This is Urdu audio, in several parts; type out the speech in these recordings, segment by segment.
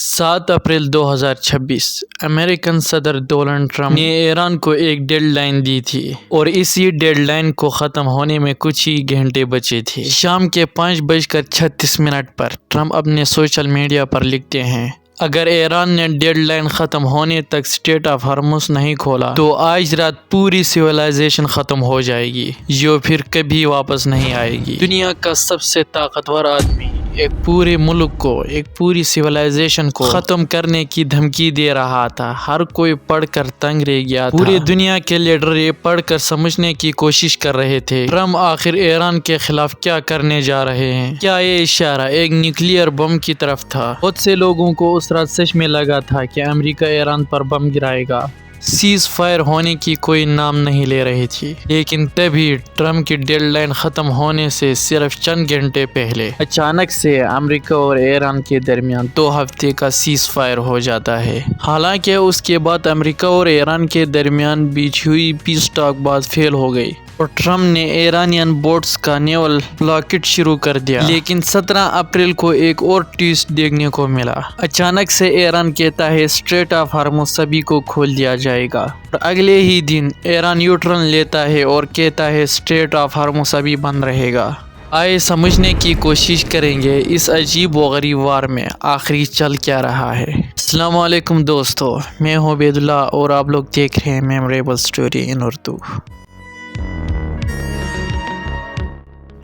7 اپریل 2026 امریکن صدر ڈونلڈ ٹرمپ نے ایران کو ایک ڈیڈ لائن دی تھی اور اسی ڈیڈ لائن کو ختم ہونے میں کچھ ہی گھنٹے بچے تھے۔ شام کے 5:36 پر ٹرمپ اپنے سوشل میڈیا پر لکھتے ہیں، اگر ایران نے ڈیڈ لائن ختم ہونے تک اسٹریٹ آف ہارمز نہیں کھولا تو آج رات پوری سویلائزیشن ختم ہو جائے گی جو پھر کبھی واپس نہیں آئے گی۔ دنیا کا سب سے طاقتور آدمی ایک پورے ملک کو، ایک پوری سویلائزیشن کو ختم کرنے کی دھمکی دے رہا تھا۔ ہر کوئی پڑھ کر تنگ رہ گیا تھا۔ پوری دنیا کے لیڈر یہ پڑھ کر سمجھنے کی کوشش کر رہے تھے ٹرمپ آخر ایران کے خلاف کیا کرنے جا رہے ہیں۔ کیا یہ اشارہ ایک نیوکلیئر بم کی طرف تھا؟ بہت سے لوگوں کو اس رات سچ میں لگا تھا کہ امریکہ ایران پر بم گرائے گا۔ سیز فائر ہونے کی کوئی نام نہیں لے رہی تھی، لیکن تبھی ٹرمپ کی ڈیڈ لائن ختم ہونے سے صرف چند گھنٹے پہلے اچانک سے امریکہ اور ایران کے درمیان 2 ہفتے کا سیز فائر ہو جاتا ہے۔ حالانکہ اس کے بعد امریکہ اور ایران کے درمیان بیچ ہوئی پیس ٹاک بات فیل ہو گئی اور ٹرمپ نے ایرانین بوٹس کا نیول بلاکٹ شروع کر دیا۔ لیکن 17 اپریل کو ایک اور ٹویسٹ دیکھنے کو ملا۔ اچانک سے ایران کہتا ہے اسٹریٹ آف ہارمز سبھی کو کھول دیا جائے گا، اور اگلے ہی دن ایران یو ٹرن لیتا ہے اور کہتا ہے اسٹریٹ آف ہارمز ابھی بند رہے گا۔ آئے سمجھنے کی کوشش کریں گے اس عجیب و غریب وار میں آخری چل کیا رہا ہے۔ السلام علیکم دوستو، میں ہوں عبید اللہ اور آپ لوگ دیکھ رہے ہیں میموریبل اسٹوری ان اردو۔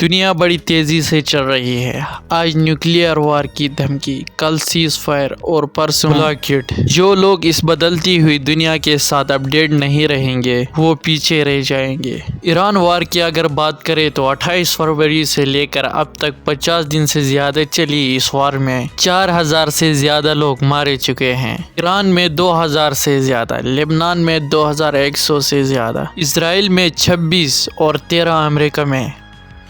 دنیا بڑی تیزی سے چل رہی ہے۔ آج نیوکلیئر وار کی دھمکی، کل سیز فائر اور پرسوں بلاکٹ۔ جو لوگ اس بدلتی ہوئی دنیا کے ساتھ اپڈیٹ نہیں رہیں گے وہ پیچھے رہ جائیں گے۔ ایران وار کی اگر بات کریں تو 28 فروری سے لے کر اب تک 50 دن سے زیادہ چلی اس وار میں 4000 سے زیادہ لوگ مارے چکے ہیں۔ ایران میں 2000 سے زیادہ، لبنان میں 2100 سے زیادہ، اسرائیل میں 26 اور 13 امریکہ میں۔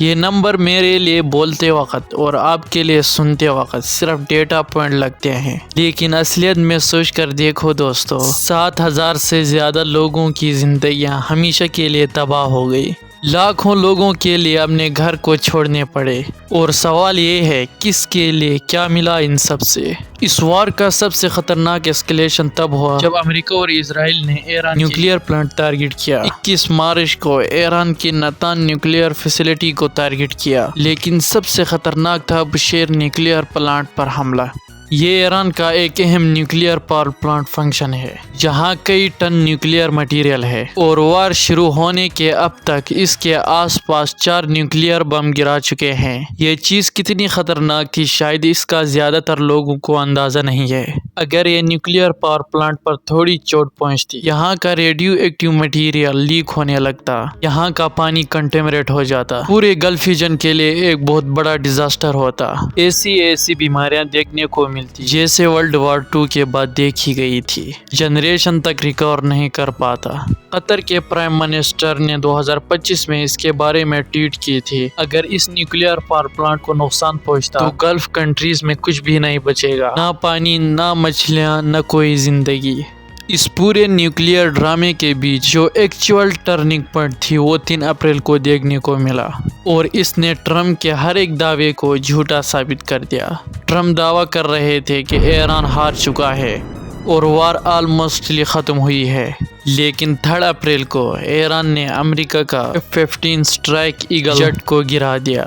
یہ نمبر میرے لیے بولتے وقت اور آپ کے لیے سنتے وقت صرف ڈیٹا پوائنٹ لگتے ہیں، لیکن اصلیت میں سوچ کر دیکھو دوستو، 7000 سے زیادہ لوگوں کی زندگیاں ہمیشہ کے لیے تباہ ہو گئی۔ لاکھوں لوگوں کے لیے اپنے گھر کو چھوڑنے پڑے، اور سوال یہ ہے کس کے لیے کیا ملا ان سب سے؟ اس وار کا سب سے خطرناک اسکلیشن تب ہوا جب امریکہ اور اسرائیل نے ایران نیوکلیئر پلانٹ ٹارگٹ کیا۔ 21 مارچ کو ایران کی نتان نیوکلیئر فیسلٹی کو ٹارگٹ کیا، لیکن سب سے خطرناک تھا بشیر نیوکلیئر پلانٹ پر حملہ۔ یہ ایران کا ایک اہم نیوکلیئر پاور پلانٹ فنکشن ہے جہاں کئی ٹن نیوکلیئر مٹیریل ہے، اور وار شروع ہونے کے اب تک اس کے آس پاس 4 نیوکلیئر بم گرا چکے ہیں۔ یہ چیز کتنی خطرناک تھی شاید اس کا زیادہ تر لوگوں کو اندازہ نہیں ہے۔ اگر یہ نیوکلیئر پاور پلانٹ پر تھوڑی چوٹ پہنچتی، یہاں کا ریڈیو ایکٹیو مٹیریل لیک ہونے لگتا، یہاں کا پانی کنٹیمنیٹ ہو جاتا، پورے گلف ریجن کے لیے ایک بہت بڑا ڈیزاسٹر ہوتا۔ ایسی بیماریاں دیکھنے کو ملتی جیسے ورلڈ وار 2 کے بعد دیکھی گئی تھی، جنریشن تک ریکور نہیں کر پاتا۔ قطر کے پرائم منسٹر نے 2025 میں اس کے بارے میں ٹویٹ کی تھی، اگر اس نیوکلیئر پاور پلانٹ کو نقصان پہنچتا تو گلف کنٹریز میں کچھ بھی نہیں بچے گا، نہ پانی، نہ مچھلیاں، نہ کوئی زندگی۔ اس پورے نیوکلیئر ڈرامے کے بیچ جو ایکچوئل ٹرننگ پوائنٹ تھی وہ 3 اپریل کو دیکھنے کو ملا، اور اس نے ٹرمپ کے ہر ایک دعوے کو جھوٹا ثابت کر دیا۔ ٹرمپ دعویٰ کر رہے تھے کہ ایران ہار چکا ہے اور وار آلموسٹلی ختم ہوئی ہے، لیکن 3 اپریل کو ایران نے امریکہ کا F-15 اسٹرائک ایگل جٹ کو گرا دیا۔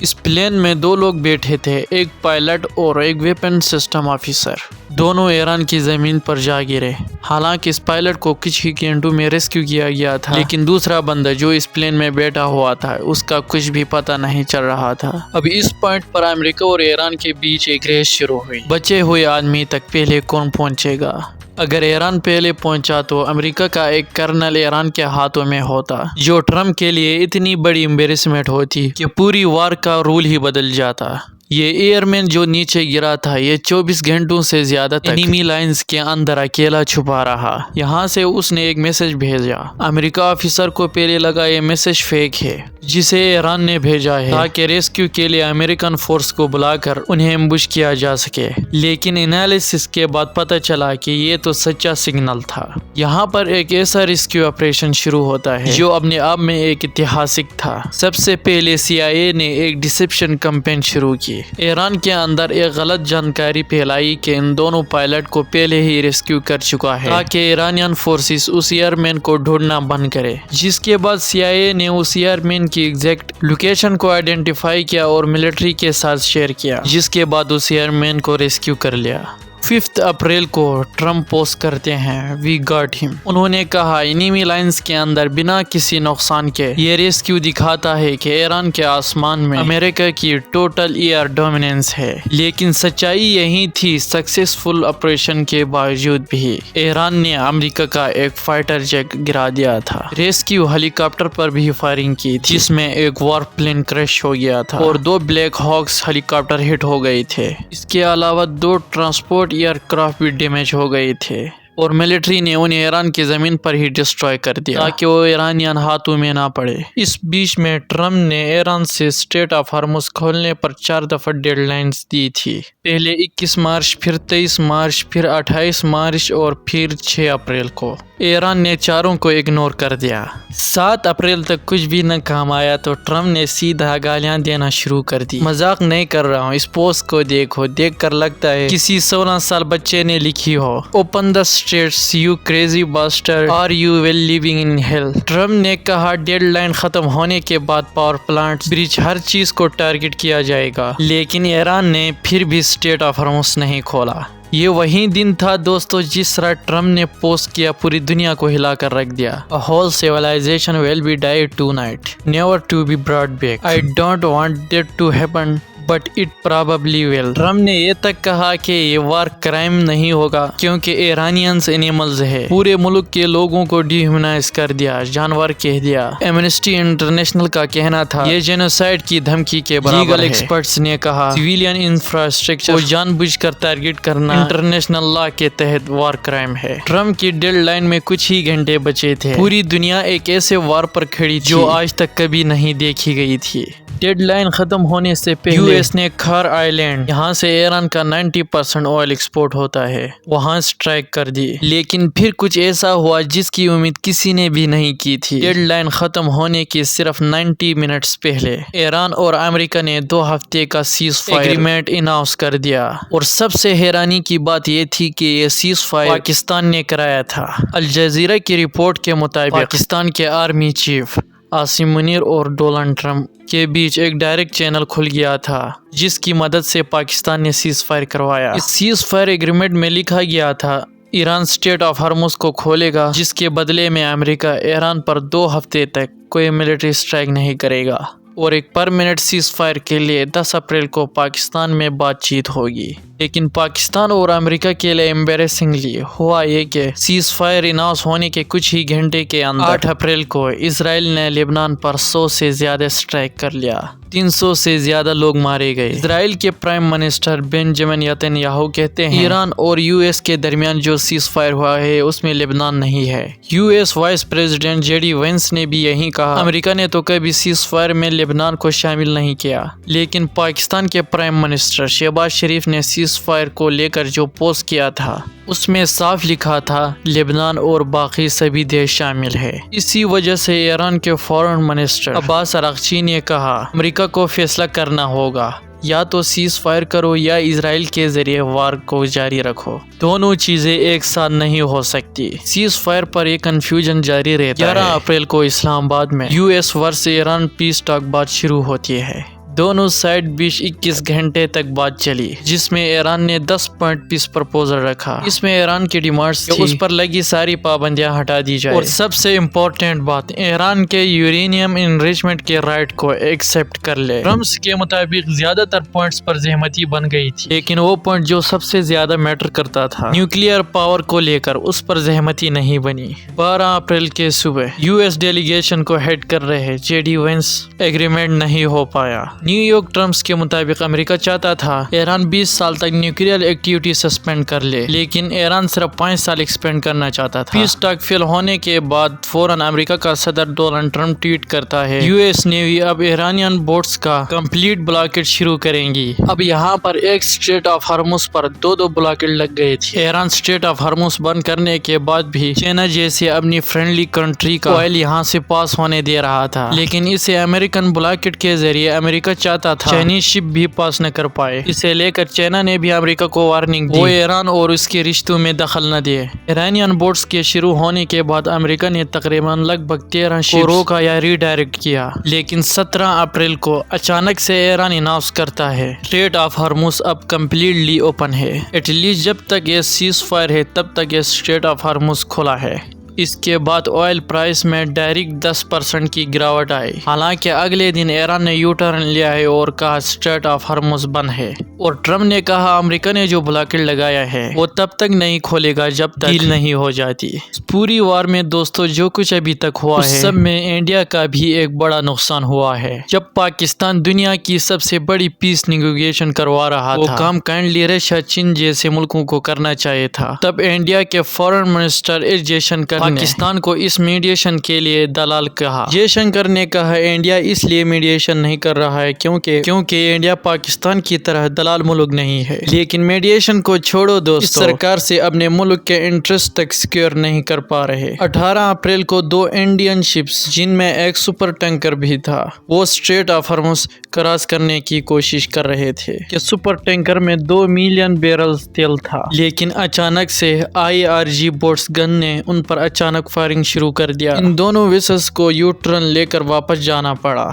اس پلین میں 2 لوگ بیٹھے تھے، ایک پائلٹ اور ایک ویپن سسٹم آفیسر۔ دونوں ایران کی زمین پر جا گرے۔ حالانکہ اس پائلٹ کو کچھ ہی گھنٹوں میں ریسکیو کیا گیا تھا، لیکن دوسرا بندہ جو اس پلین میں بیٹھا ہوا تھا اس کا کچھ بھی پتہ نہیں چل رہا تھا۔ اب اس پوائنٹ پر امریکہ اور ایران کے بیچ ایک ریس شروع ہوئی، بچے ہوئے آدمی تک پہلے کون پہنچے گا۔ اگر ایران پہلے پہنچا تو امریکہ کا ایک کرنل ایران کے ہاتھوں میں ہوتا، جو ٹرمپ کے لیے اتنی بڑی امبیرسمنٹ ہوتی کہ پوری وار کا رول ہی بدل جاتا۔ یہ ایئر مین جو نیچے گرا تھا یہ 24 گھنٹوں سے زیادہ تک انیمی لائنز کے اندر اکیلا چھپا رہا۔ یہاں سے اس نے ایک میسج بھیجا۔ امریکہ آفیسر کو پہلے لگا یہ میسج فیک ہے جسے ایران نے بھیجا ہے تاکہ ریسکیو کے لیے امریکن فورس کو بلا کر انہیں ایمبوش کیا جا سکے، لیکن انالیسس کے بعد پتہ چلا کہ یہ تو سچا سگنل تھا۔ یہاں پر ایک ایسا ریسکیو آپریشن شروع ہوتا ہے جو اپنے آپ میں ایک اتہاسک تھا۔ سب سے پہلے CIA نے ایک ڈسیپشن کمپین شروع کی۔ تھی۔ ایران کے اندر ایک غلط جانکاری پھیلائی کہ ان دونوں پائلٹ کو پہلے ہی ریسکیو کر چکا ہے تاکہ ایرانین فورسز اس ایئر مین کو ڈھونڈنا بند کرے، جس کے بعد CIA نے اس ایئر مین کی ایگزیکٹ لوکیشن کو آئیڈینٹیفائی کیا اور ملٹری کے ساتھ شیئر کیا، جس کے بعد اس ایئر مین کو ریسکیو کر لیا۔ 5 اپریل کو ٹرمپ پوسٹ کرتے ہیں وی گاٹ ہم۔ انہوں نے کہا انیمی لائنز کے اندر بنا کسی نقصان کے یہ ریسکیو دکھاتا ہے کہ ایران کے آسمان میں امریکہ کی ٹوٹل ایئر ڈومیننس ہے، لیکن سچائی یہی تھی۔ سکسیسفل آپریشن کے باوجود بھی ایران نے امریکہ کا ایک فائٹر جیٹ گرا دیا تھا۔ ریسکیو ہیلی کاپٹر پر بھی فائرنگ کی تھی، جس میں ایک وارپ پلین کریش ہو گیا تھا اور 2 بلیک ہاکس ہیلی کاپٹر ہٹ ہو گئے تھے۔ اس کے علاوہ 2 ٹرانسپورٹ ایئر کرافٹ بھی ڈیمیج ہو گئے تھے اور ملٹری نے انہیں ایران کی زمین پر ہی ڈسٹروائے کر دیا تاکہ وہ ایرانیان ہاتھوں میں نہ پڑے۔ اس بیچ میں ٹرمپ نے ایران سے اسٹریٹ آف ہارمز کھولنے پر 4 دفعہ ڈیڈ لائنز دی تھی، پہلے 21 مارچ، پھر 23 مارچ، پھر 28 مارچ اور پھر 6 اپریل کو۔ ایران نے چاروں کو اگنور کر دیا۔ 7 اپریل تک کچھ بھی نہ کام آیا تو ٹرمپ نے سیدھا گالیاں دینا شروع کر دی۔ مذاق نہیں کر رہا ہوں، اس پوسٹ کو دیکھو، دیکھ کر لگتا ہے کسی 16 سال بچے نے لکھی ہو۔ Open the streets you crazy bastard, are you well living in hell. Trump نے کہا ڈیڈ لائن ختم ہونے کے بعد پاور پلانٹ، برج، ہر چیز کو ٹارگٹ کیا جائے گا، لیکن ایران نے پھر بھی اسٹریٹ آف ہارمز نہیں کھولا۔ یہ وہی دن تھا دوستو جس طرح ٹرمپ نے پوسٹ کیا پوری دنیا کو ہلا کر رکھ دیا۔ A whole civilization will be died tonight, never to be brought back. I don't want that to happen. But it probably will. Trump نے یہ تک کہا کہ یہ وار کرائم نہیں ہوگا کیونکہ ایرانینز اینیملز ہے، پورے ملک کے لوگوں کو ڈی ہیومنائز کر دیا، جانور کہہ دیا۔ ایمنسٹی انٹرنیشنل کا کہنا تھا یہ جینوسائیڈ کی دھمکی کے برابر ہے۔ لیگل ایکسپرٹس نے کہا سویلین انفراسٹرکچر کو جان بوجھ کر ٹارگٹ کرنا انٹرنیشنل لا کے تحت وار کرائم ہے۔ ٹرمپ کی ڈیڈ لائن میں کچھ ہی گھنٹے بچے تھے۔ پوری دنیا ایک ایسے وار پر کھڑی تھی جو آج تک کبھی نہیں دیکھی گئی تھی۔ ڈیڈ لائن ختم ہونے سے پہلے US نے کھار آئی لینڈ، یہاں سے ایران کا 90% آئل ایکسپورٹ ہوتا ہے، وہاں سٹرائک کر دی، لیکن پھر کچھ ایسا ہوا جس کی امید کسی نے بھی نہیں کی تھی۔ ڈیڈ لائن ختم ہونے کے صرف 90 منٹس پہلے ایران اور امریکہ نے 2 ہفتے کا سیز فائر ایگریمنٹ اناؤنس کر دیا، اور سب سے حیرانی کی بات یہ تھی کہ یہ سیز فائر پاکستان نے کرایا تھا۔ الجزیرہ کی رپورٹ کے مطابق پاکستان کے آرمی چیف عاصم منیر اور ڈونلڈ ٹرمپ کے بیچ ایک ڈائریکٹ چینل کھل گیا تھا جس کی مدد سے پاکستان نے سیز فائر کروایا۔ اس سیز فائر ایگریمنٹ میں لکھا گیا تھا ایران اسٹریٹ آف ہارمز کو کھولے گا، جس کے بدلے میں امریکہ ایران پر 2 ہفتے تک کوئی ملٹری اسٹرائک نہیں کرے گا، اور ایک پرماننٹ سیز فائر کے لیے 10 اپریل کو پاکستان میں بات چیت ہوگی۔ لیکن پاکستان اور امریکہ کے لیے امبیرسنگلی ہوا یہ کہ سیز فائر اناؤنس ہونے کے کچھ ہی گھنٹے کے اندر 8 اپریل کو اسرائیل نے لبنان پر 100 سے زیادہ اسٹرائک کر لیا، 300 سے زیادہ لوگ مارے گئے۔ اسرائیل کے prime minister Benjamin Nitin Yahoo کہتے ہیں ایران اور US کے درمیان جو سیز فائر ہوا ہے اس میں لبنان نہیں ہے۔ US vice president JD Vance نے بھی یہی کہا، امریکہ نے تو کبھی سیز فائر میں لبنان کو شامل نہیں کیا، لیکن پاکستان کے پرائم منسٹر شہباز شریف نے سیز فائر کو لے کر جو پوسٹ کیا تھا اس میں صاف لکھا تھا لبنان اور باقی سبھی دیش شامل ہے۔ اسی وجہ سے ایران کے فارن منسٹر عباس اراغچی نے کہا امریکہ کو فیصلہ کرنا ہوگا، یا تو سیز فائر کرو یا اسرائیل کے ذریعے وار کو جاری رکھو، دونوں چیزیں ایک ساتھ نہیں ہو سکتی۔ سیز فائر پر ایک کنفیوژن جاری رہتا ہے۔ 11 اپریل کو اسلام آباد میں US ورسس ایران پیس ٹاک بات شروع ہوتی ہے۔ دونوں سائڈ بیچ 21 گھنٹے تک بات چلی، جس میں ایران نے 10 پوائنٹ پیس پرپوزل رکھا۔ اس میں ایران کی ڈیمانڈز تھی کہ اس پر لگی ساری پابندیاں ہٹا دی جائے، اور سب سے امپورٹنٹ بات ایران کے یورینیم انریچمنٹ کے رائٹ کو ایکسپٹ کر لے۔ ٹرمپ کے مطابق زیادہ تر پوائنٹس پر سہمتی بن گئی تھی، لیکن وہ پوائنٹ جو سب سے زیادہ میٹر کرتا تھا نیوکلیئر پاور کو لے کر، اس پر سہمتی نہیں بنی۔ 12 اپریل کے صبح US ڈیلیگیشن کو ہیڈ کر رہے JD وینس ایگریمنٹ نہیں ہو پایا۔ نیو یارک ٹرمپس کے مطابق امریکہ چاہتا تھا ایران 20 سال تک نیوکلیئر ایکٹیویٹی سسپینڈ کر لے، لیکن ایران صرف 5 سال ایکسپینڈ کرنا چاہتا تھا۔ پیس ٹاک فیل ہونے کے بعد فوراً امریکہ کا صدر ڈونلڈ ٹرمپ ٹویٹ کرتا ہے US نیوی اب ایرانین بوٹس کا کمپلیٹ بلاکیٹ شروع کریں گی۔ اب یہاں پر ایک street of harms per 2 blockade لگ گئے تھے۔ ایران اسٹریٹ آف ہارمز بند کرنے کے بعد بھی چائنا جیسے اپنی فرینڈلی کنٹری کا آئل یہاں سے پاس ہونے دے رہا تھا، لیکن اسے امریکن بلاکیٹ کے ذریعے امریکہ چاہتا تھا چائنیز شپ بھی پاس نہ کر پائے۔ اسے لے کر چائنا نے بھی امریکہ کو وارننگ دی وہ ایران اور اس کے رشتوں میں دخل نہ دے۔ ایرانین بوٹس کے شروع ہونے کے بعد امریکہ نے تقریباً لگ بھگ 13 شپس کو روکا یا ری ڈائریکٹ کیا، لیکن 17 اپریل کو اچانک سے ایران اناؤنس کرتا ہے اسٹریٹ آف ہارمز اب کمپلیٹلی اوپن ہے۔ ایٹ لیسٹ جب تک یہ سیز فائر ہے تب تک یہ اسٹریٹ آف ہارمز کھلا ہے۔ اس کے بعد آئل پرائس میں ڈائریکٹ 10% کی گراوٹ آئی، حالانکہ اگلے دن ایران نے یو ٹرن لیا ہے اور کہا اسٹریٹ آف ہارمز بند ہے، اور ٹرمپ نے کہا امریکہ نے جو بلاکٹ لگایا ہے وہ تب تک نہیں کھولے گا جب تک ڈیل نہیں ہو جاتی۔ پوری وار میں دوستو جو کچھ ابھی تک ہوا ہے اس سب میں انڈیا کا بھی ایک بڑا نقصان ہوا ہے۔ جب پاکستان دنیا کی سب سے بڑی پیس نیگوشیشن کروا رہا تھا، وہ کام کائنڈلی رشیا، چین جیسے ملکوں کو کرنا چاہیے تھا، تب انڈیا کے foreign minister S J Shankar Pakistan کو اس میڈیشن کے لیے دلال کہا۔ جے شنکر نے کہا انڈیا اس لیے میڈیشن نہیں کر رہا ہے کیونکہ انڈیا پاکستان کی طرح دلال ملک نہیں ہے۔ لیکن میڈیشن کو چھوڑو دوستو، اس سرکار سے اپنے ملک کے انٹرسٹ تک سیکیور نہیں کر پا رہے۔ 18 اپریل کو 2 انڈین شپس جن میں ایک سپر ٹینکر بھی تھا وہ اسٹریٹ آف ہارمز کراس کرنے کی کوشش کر رہے تھے کہ سپر ٹینکر میں 2 ملین بیرلز تیل تھا، لیکن اچانک سے IRG بوٹس گن نے ان پر اچانک فائرنگ شروع کر دیا۔ ان دونوں ویسلز کو یو ٹرن لے کر واپس جانا پڑا۔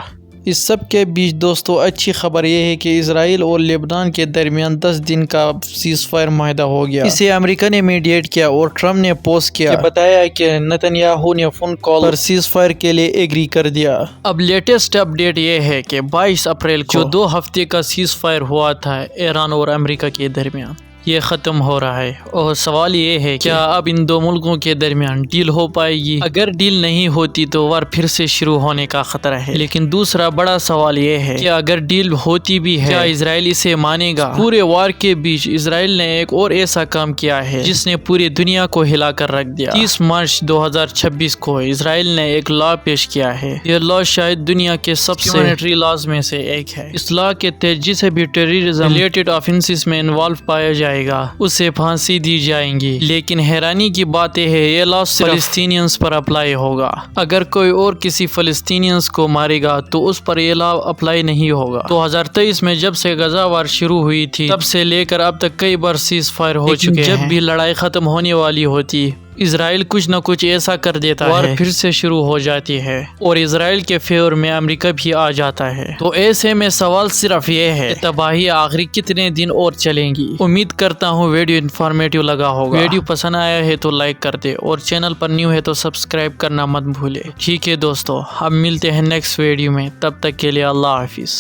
اس سب کے بیچ دوستو اچھی خبر یہ ہے کہ اسرائیل اور لبنان کے درمیان 10 دن کا سیز فائر معاہدہ ہو گیا۔ اسے امریکہ نے میڈیٹ کیا اور ٹرمپ نے پوسٹ کیا کہ بتایا کہ نتن یاہو نے فون کال پر سیز فائر کے لیے ایگری کر دیا۔ اب لیٹسٹ اپڈیٹ یہ ہے کہ 22 اپریل کو جو 2 ہفتے کا سیز فائر ہوا تھا ایران اور امریکہ کے درمیان، یہ ختم ہو رہا ہے، اور سوال یہ ہے کیا اب ان 2 ملکوں کے درمیان ڈیل ہو پائے گی؟ اگر ڈیل نہیں ہوتی تو وار پھر سے شروع ہونے کا خطرہ ہے۔ لیکن دوسرا بڑا سوال یہ ہے کہ اگر ڈیل ہوتی بھی ہے کیا اسرائیل اسے مانے گا؟ پورے وار کے بیچ اسرائیل نے ایک اور ایسا کام کیا ہے جس نے پوری دنیا کو ہلا کر رکھ دیا۔ 30 مارچ 2026 کو اسرائیل نے ایک لا پیش کیا ہے۔ یہ لا شاید دنیا کے سب سے ہیومینٹری لاز میں سے ایک ہے۔ اس لا کے تحت جسے بھی ٹیررزم ریلیٹڈ آفینسز میں انوالو پایا جائے گا اسے پھانسی دی جائیں گی، لیکن حیرانی کی بات یہ ہے یہ لا صرف فلسطینیانز پر اپلائی ہوگا۔ اگر کوئی اور کسی فلسطینیانز کو مارے گا تو اس پر یہ لا اپلائی نہیں ہوگا۔ 2023 میں جب سے غزہ وار شروع ہوئی تھی تب سے لے کر اب تک کئی بار سیز فائر ہو چکے ہیں۔ جب بھی لڑائی ختم ہونے والی ہوتی اسرائیل کچھ نہ کچھ ایسا کر دیتا ہے اور پھر سے شروع ہو جاتی ہے، اور اسرائیل کے فیور میں امریکہ بھی آ جاتا ہے۔ تو ایسے میں سوال صرف یہ ہے کہ تباہی آخری کتنے دن اور چلیں گی؟ امید کرتا ہوں ویڈیو انفارمیٹیو لگا ہوگا۔ ویڈیو پسند آیا ہے تو لائک کر دے اور چینل پر نیو ہے تو سبسکرائب کرنا مت بھولے۔ ٹھیک ہے دوستو، اب ملتے ہیں نیکسٹ ویڈیو میں، تب تک کے لیے اللہ حافظ۔